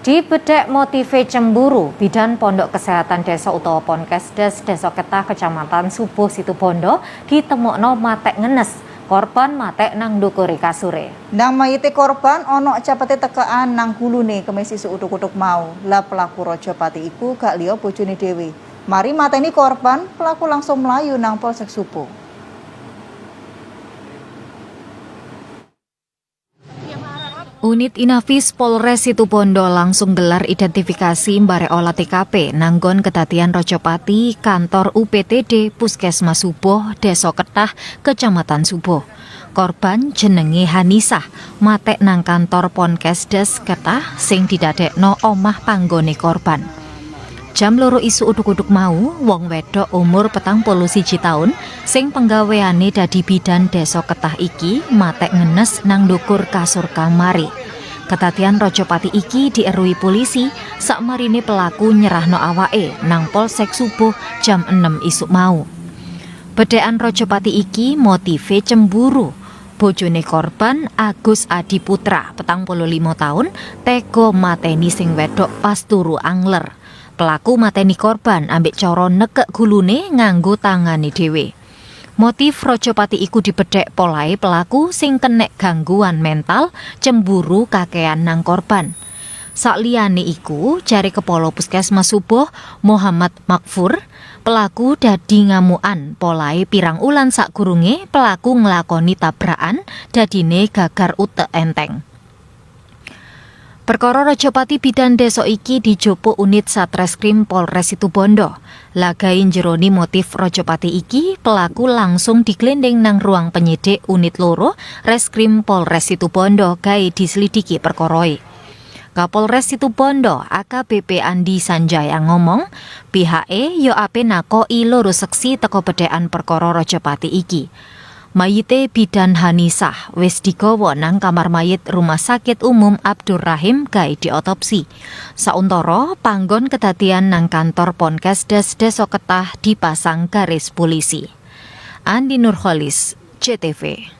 Dibedek motive cemburu, Bidan Pondok Kesehatan Desa utawa Ponkesdes Desa Ketah Kecamatan Subuh Situbondo ditemokno matek ngenes. Korban matek nang ndukure kasure. Nang mayite korban ono capete tekaan nang gulune kemis isu utuk-utuk mau. Lah pelaku Rajapati iku gak liya bojone dhewe. Mari mateni korban, pelaku langsung melayu nang Polsek Subuh. Unit Inafis Polres Situbondo langsung gelar identifikasi mbare olah TKP nanggon kedadian Rajapati kantor UPTD Puskesmas Subuh Desa Ketah Kecamatan Subuh. Korban jenenge Hanisah matek nang kantor Ponkesdes Ketah sing didadekno omah panggone korban. Jam 2 isu uduk-uduk mau, wong wedok umur 41 taun sing penggaweane dadi bidan Desa Ketah iki matek ngenes nang ndukur kasur kamari. Kedadian Rajapati iki dieruhi polisi sakmarine pelaku nyerahno awake nang Polsek Subuh jam 6 isuk mau. Bedekan Rajapati iki motive cemburu. Bojone korban Agus Adi Putra 45 taun tega mateni sing wedok pas turu angler. Pelaku mateni korban ambek cara nekek gulune nganggo tangane dhewe. Motif Rajapati iku dibedhek polahe pelaku sing kenek gangguan mental cemburu kakean nang korban. Sakliyane iku jare Kepala Puskesmas Subuh Muhammad Makfur, pelaku dadi ngamukan polahe pirang ulan sakgurunge pelaku nglakoni tabrakan dadine gagar utek enteng. Perkara Rajapati bidan desa iki dijupuk unit Satreskrim Polres Situbondo. Lagain jeroni motif Rajapati iki, pelaku langsung diglendeng nang ruang penyidik unit loro Reskrim Polres Situbondo gawe diselidiki perkoroe. Kapolres Situbondo AKBP Andi Sanjaya ngomong, pihake yo ape nakoki loro seksi teko bedekan perkara Rajapati iki. Mayite bidan Hanisah wis digawa nang kamar mayit Rumah Sakit Umum Abdurrahim gawe diotopsi. Sauntara panggon kedadian nang kantor Ponkesdes Desa Ketah dipasang garis polisi. Andi Nurholis, CTV.